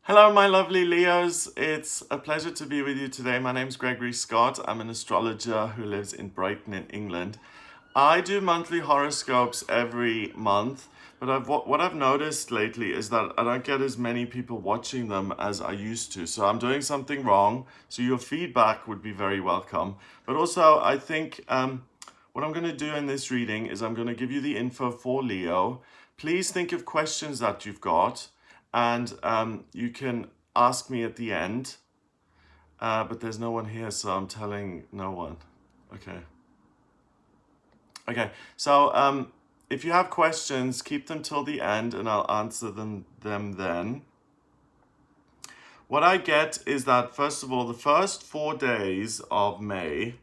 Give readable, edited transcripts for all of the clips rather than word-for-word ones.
Hello, my lovely Leos. It's a pleasure to be with you today. My name's Gregory Scott. I'm an astrologer who lives in Brighton in England. I do monthly horoscopes every month, but what I've noticed lately is that I don't get as many people watching them as I used to. So I'm doing something wrong. So your feedback would be very welcome. But also, I think what I'm going to do in this reading is I'm going to give you the info for Leo. Please think of questions that you've got, and you can ask me at the end. But there's no one here, so I'm telling no one. Okay, so if you have questions, keep them till the end and I'll answer them then. What I get is that, first of all, the first 4 days of May,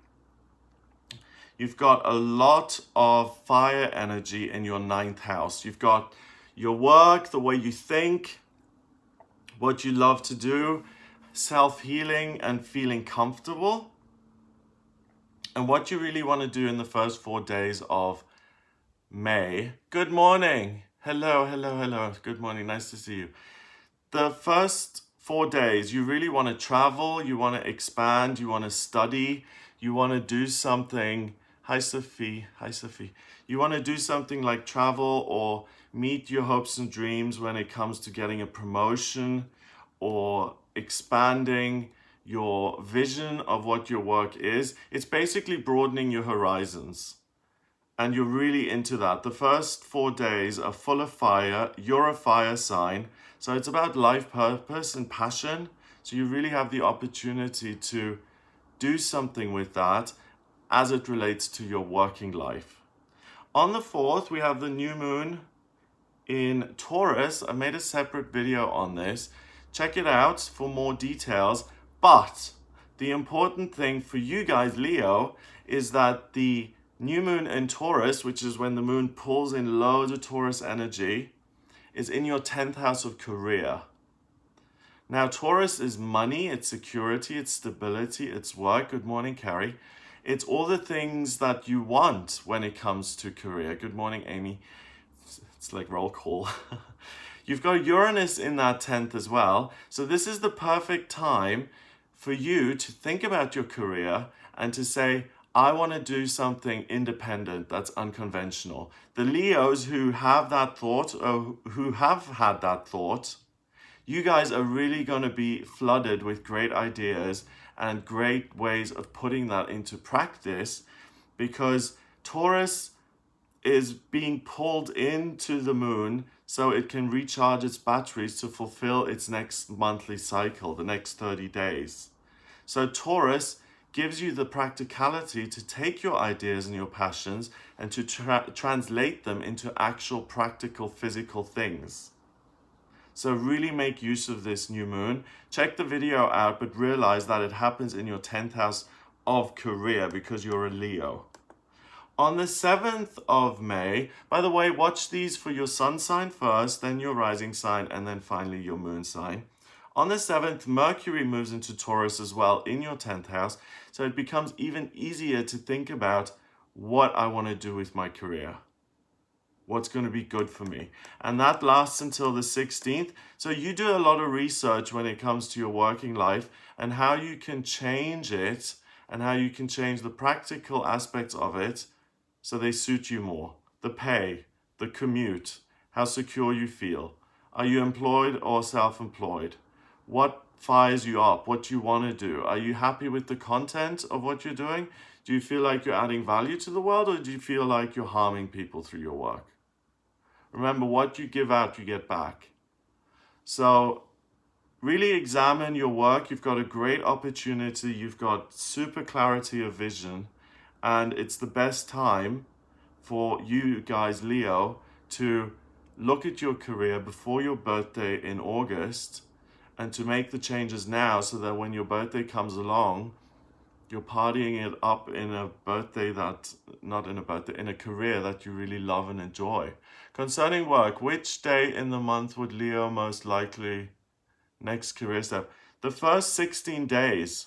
you've got a lot of fire energy in your 9th house. You've got your work, the way you think, what you love to do, self-healing and feeling comfortable. And what you really want to do in the first 4 days of May. Good morning. Hello. Good morning. Nice to see you. The first 4 days, you really want to travel, you want to expand, you want to study, you want to do something. Hi, Sophie. You want to do something like travel or meet your hopes and dreams when it comes to getting a promotion or expanding your vision of what your work is. It's basically broadening your horizons. And you're really into that. The first 4 days are full of fire. You're a fire sign. So it's about life purpose and passion. So you really have the opportunity to do something with that as it relates to your working life. On the 4th, we have the new moon in Taurus. I made a separate video on this. Check it out for more details. But the important thing for you guys, Leo, is that the new moon in Taurus, which is when the moon pulls in loads of Taurus energy, is in your 10th house of career. Now, Taurus is money, it's security, it's stability, it's work. Good morning, Carrie. It's all the things that you want when it comes to career. Good morning, Amy. It's like roll call. You've got Uranus in that 10th as well. So this is the perfect time for you to think about your career and to say, I want to do something independent that's unconventional. The Leos who have that thought, or who have had that thought, you guys are really going to be flooded with great ideas and great ways of putting that into practice, because Taurus is being pulled into the moon so it can recharge its batteries to fulfill its next monthly cycle, the next 30 days. So Taurus gives you the practicality to take your ideas and your passions and to translate them into actual practical physical things. So really make use of this new moon. Check the video out, but realize that it happens in your 10th house of career because you're a Leo. On the 7th of May, by the way, watch these for your sun sign first, then your rising sign, and then finally your moon sign. On the 7th, Mercury moves into Taurus as well in your 10th house, so it becomes even easier to think about what I want to do with my career. What's going to be good for me. And that lasts until the 16th. So you do a lot of research when it comes to your working life and how you can change it and how you can change the practical aspects of it so they suit you more. The pay, the commute, how secure you feel. Are you employed or self-employed? What fires you up? What you want to do? Are you happy with the content of what you're doing? Do you feel like you're adding value to the world, or do you feel like you're harming people through your work? Remember, what you give out, you get back. So really examine your work. You've got a great opportunity. You've got super clarity of vision. And it's the best time for you guys, Leo, to look at your career before your birthday in August and to make the changes now so that when your birthday comes along, you're partying it up in a career that you really love and enjoy. Concerning work, which day in the month would Leo most likely next career step? The first 16 days.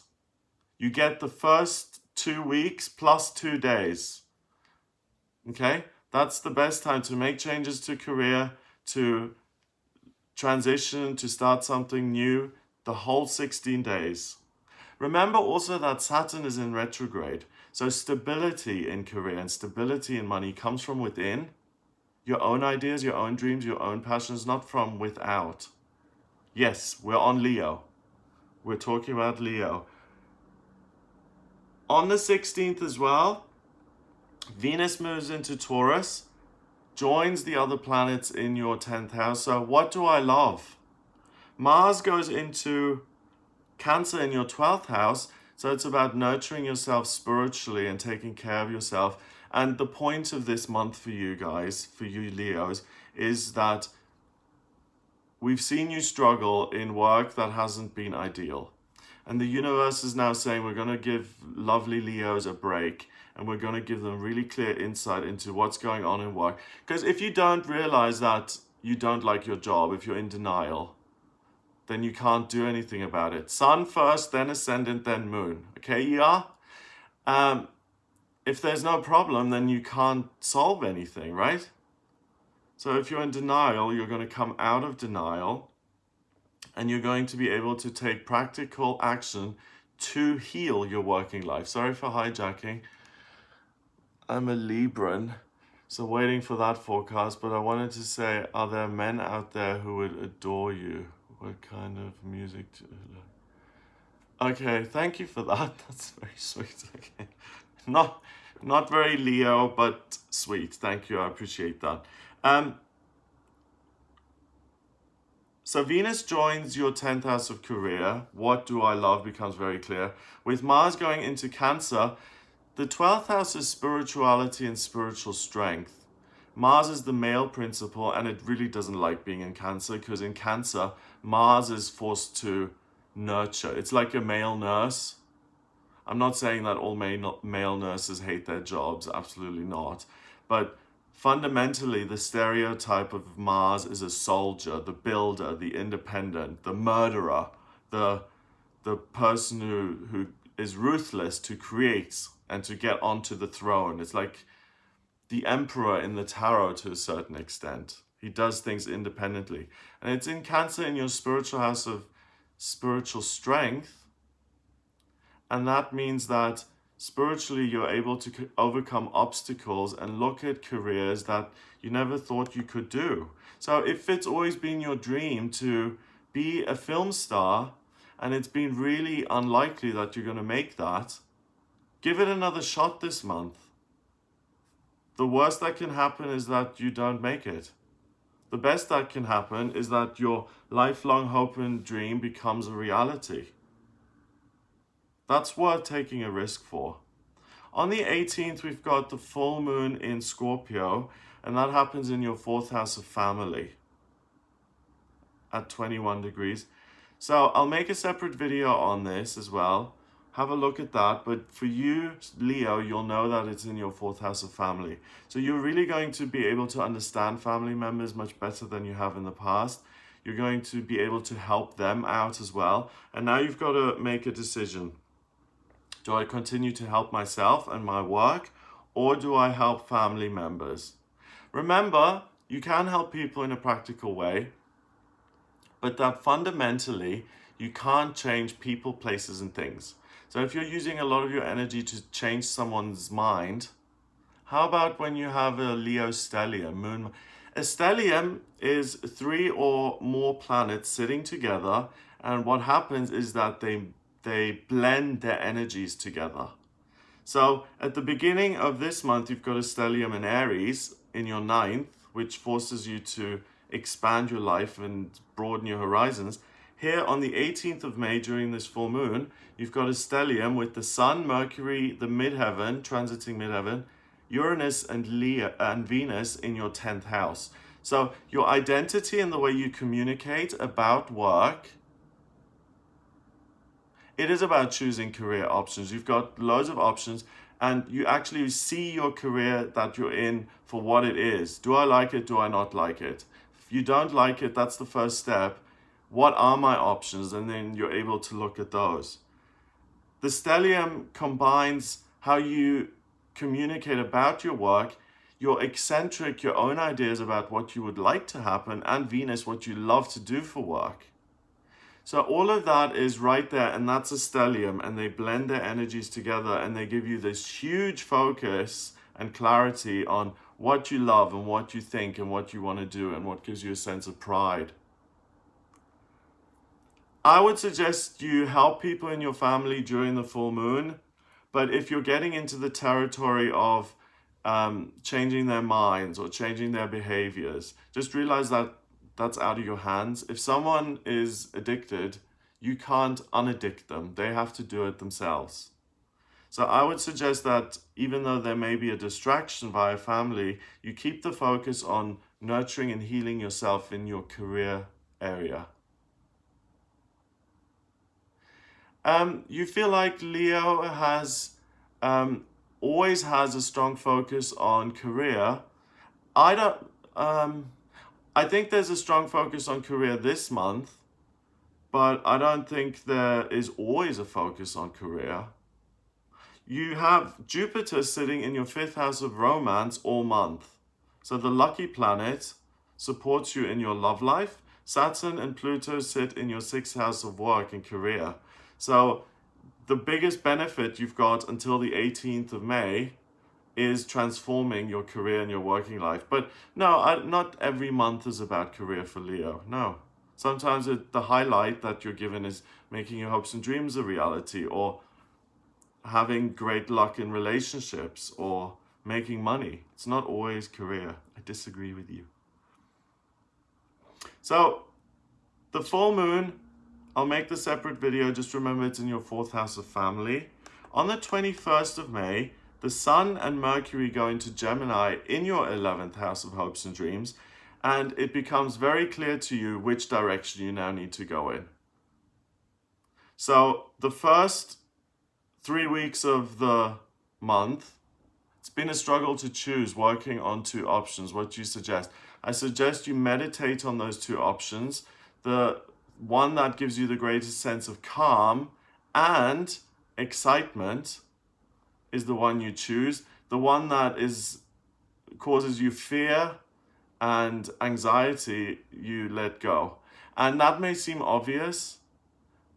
You get the first 2 weeks plus 2 days. Okay? That's the best time to make changes to career, to transition, to start something new, the whole 16 days. Remember also that Saturn is in retrograde. So stability in career and stability in money comes from within. Your own ideas, your own dreams, your own passions, not from without. Yes, we're on Leo. We're talking about Leo. On the 16th as well, Venus moves into Taurus, joins the other planets in your 10th house. So what do I love? Mars goes into Cancer in your 12th house. So it's about nurturing yourself spiritually and taking care of yourself. And the point of this month for you guys, for you Leos, is that we've seen you struggle in work that hasn't been ideal. And the universe is now saying we're going to give lovely Leos a break, and we're going to give them really clear insight into what's going on in work. Because if you don't realize that you don't like your job, if you're in denial, then you can't do anything about it. Sun first, then Ascendant, then Moon. Okay, yeah? If there's no problem, then you can't solve anything, right? So if you're in denial, you're going to come out of denial, and you're going to be able to take practical action to heal your working life. Sorry for hijacking. I'm a Libran, so waiting for that forecast, but I wanted to say, are there men out there who would adore you? What kind of music do you like? Okay, thank you for that. That's very sweet. Okay. Not very Leo, but sweet. Thank you. I appreciate that. So Venus joins your 10th house of career. What do I love becomes very clear. With Mars going into Cancer, the 12th house is spirituality and spiritual strength. Mars is the male principle, and it really doesn't like being in Cancer, because in Cancer, Mars is forced to nurture. It's like a male nurse. I'm not saying that all male nurses hate their jobs, absolutely not. But fundamentally, the stereotype of Mars is a soldier, the builder, the independent, the murderer, the person who is ruthless to create and to get onto the throne. It's like the emperor in the tarot to a certain extent. He does things independently. And it's in Cancer in your spiritual house of spiritual strength. And that means that spiritually you're able to overcome obstacles and look at careers that you never thought you could do. So if it's always been your dream to be a film star, and it's been really unlikely that you're going to make that, give it another shot this month. The worst that can happen is that you don't make it. The best that can happen is that your lifelong hope and dream becomes a reality. That's worth taking a risk for. On the 18th, we've got the full moon in Scorpio, and that happens in your 4th house of family at 21 degrees. So I'll make a separate video on this as well. Have a look at that. But for you, Leo, you'll know that it's in your 4th house of family. So you're really going to be able to understand family members much better than you have in the past. You're going to be able to help them out as well. And now you've got to make a decision. Do I continue to help myself and my work, or do I help family members? Remember, you can help people in a practical way, but that fundamentally, you can't change people, places, and things. So if you're using a lot of your energy to change someone's mind, how about when you have a Leo stellium, moon? A stellium is 3 or more planets sitting together, and what happens is that they blend their energies together. So at the beginning of this month, you've got a stellium in Aries in your 9th, which forces you to expand your life and broaden your horizons. Here on the 18th of May, during this full moon, you've got a stellium with the Sun, Mercury, the midheaven, transiting midheaven, Uranus and Leo and Venus in your 10th house. So your identity and the way you communicate about work, it is about choosing career options. You've got loads of options, and you actually see your career that you're in for what it is. Do I like it? Do I not like it? If you don't like it, that's the first step. What are my options? And then you're able to look at those. The stellium combines how you communicate about your work. your eccentric, your own ideas about what you would like to happen, and Venus, what you love to do for work. So all of that is right there, and that's a stellium, and they blend their energies together, and they give you this huge focus and clarity on what you love and what you think and what you want to do and what gives you a sense of pride. I would suggest you help people in your family during the full moon, but if you're getting into the territory of changing their minds or changing their behaviors, just realize that that's out of your hands. If someone is addicted, you can't unaddict them. They have to do it themselves. So I would suggest that even though there may be a distraction via family, you keep the focus on nurturing and healing yourself in your career area. You feel like Leo has always has a strong focus on career. I think there's a strong focus on career this month, but I don't think there is always a focus on career. You have Jupiter sitting in your 5th house of romance all month. So the lucky planet supports you in your love life. Saturn and Pluto sit in your 6th house of work and career. So the biggest benefit you've got until the 18th of May is transforming your career and your working life. But no, not every month is about career for Leo. No. Sometimes the highlight that you're given is making your hopes and dreams a reality, or having great luck in relationships, or making money. It's not always career. I disagree with you. So the full moon, I'll make the separate video. Just remember it's in your 4th house of family. On the 21st of May, the Sun and Mercury go into Gemini in your 11th house of hopes and dreams, and it becomes very clear to you which direction you now need to go in. So the first 3 weeks of the month, it's been a struggle to choose, working on 2 options. What do you suggest? I suggest you meditate on those 2 options. The one that gives you the greatest sense of calm and excitement is the one you choose. The one that causes you fear and anxiety, you let go. And that may seem obvious,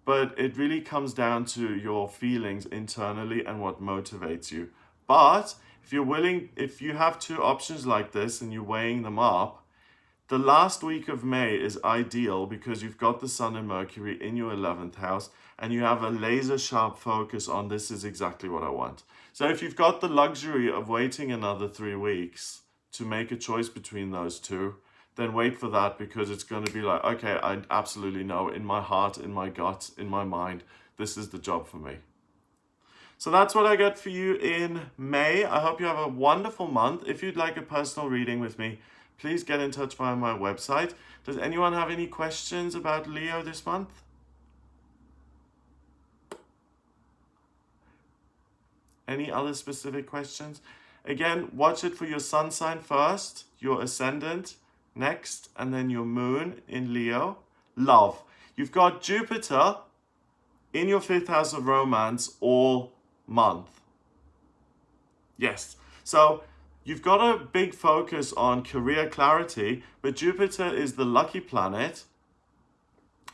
but it really comes down to your feelings internally and what motivates you. But if you have 2 options like this and you're weighing them up, the last week of May is ideal because you've got the Sun and Mercury in your 11th house, and you have a laser sharp focus on this is exactly what I want. So if you've got the luxury of waiting another 3 weeks to make a choice between those 2, then wait for that, because it's going to be like, okay, I absolutely know in my heart, in my gut, in my mind, this is the job for me. So that's what I got for you in May. I hope you have a wonderful month. If you'd like a personal reading with me, please get in touch via my website. Does anyone have any questions about Leo this month? Any other specific questions? Again, watch it for your sun sign first, your ascendant next, and then your moon in Leo. Love. You've got Jupiter in your 5th house of romance all month. Yes. So you've got a big focus on career clarity, but Jupiter is the lucky planet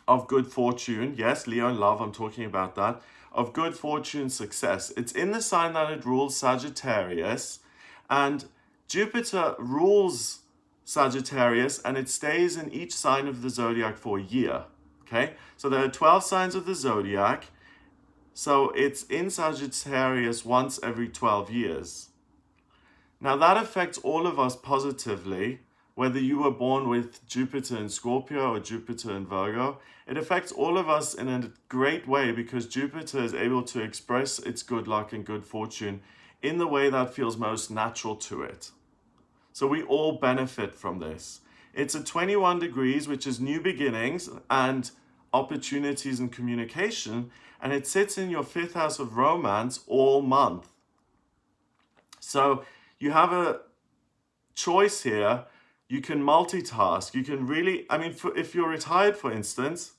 of good fortune. Yes, Leo and love, I'm talking about that. Of good fortune, success. It's in the sign that it rules, Sagittarius, and Jupiter rules Sagittarius, and it stays in each sign of the zodiac for a year. Okay, so there are 12 signs of the zodiac, so it's in Sagittarius once every 12 years. Now that affects all of us positively, whether you were born with Jupiter in Scorpio or Jupiter in Virgo. It affects all of us in a great way because Jupiter is able to express its good luck and good fortune in the way that feels most natural to it. So we all benefit from this. It's at 21 degrees, which is new beginnings and opportunities and communication, and it sits in your 5th house of romance all month. So you have a choice here. You can multitask. You can really, if you're retired, for instance,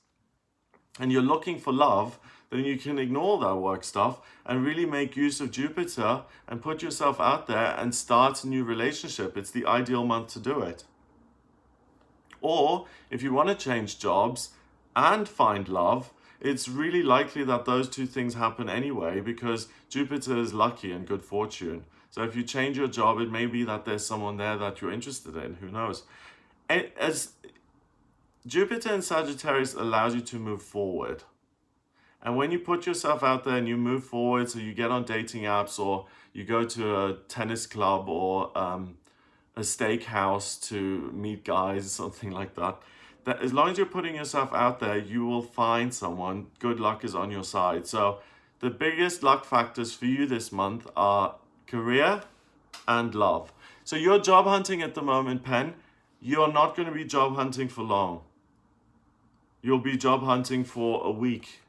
and you're looking for love, then you can ignore that work stuff and really make use of Jupiter and put yourself out there and start a new relationship. It's the ideal month to do it. Or if you want to change jobs and find love, it's really likely that those two things happen anyway, because Jupiter is lucky and good fortune. So if you change your job, it may be that there's someone there that you're interested in. Who knows? As Jupiter in Sagittarius allows you to move forward. And when you put yourself out there and you move forward, so you get on dating apps, or you go to a tennis club, or a steakhouse to meet guys, something like that, that as long as you're putting yourself out there, you will find someone. Good luck is on your side. So the biggest luck factors for you this month are career and love. So you're job hunting at the moment, Pen. You're not going to be job hunting for long. You'll be job hunting for a week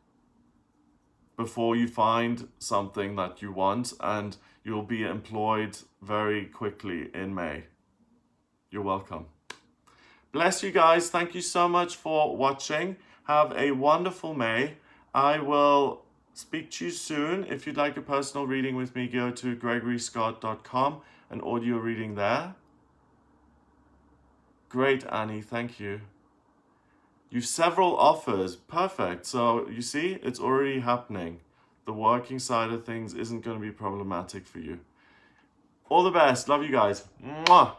before you find something that you want, and you'll be employed very quickly in May. You're welcome. Bless you guys. Thank you so much for watching. Have a wonderful May. I will speak to you soon. If you'd like a personal reading with me, go to gregoryscott.com, an audio reading there. Great, Annie. Thank you. You've several offers. Perfect. So you see, it's already happening. The working side of things isn't going to be problematic for you. All the best. Love you guys. Mwah.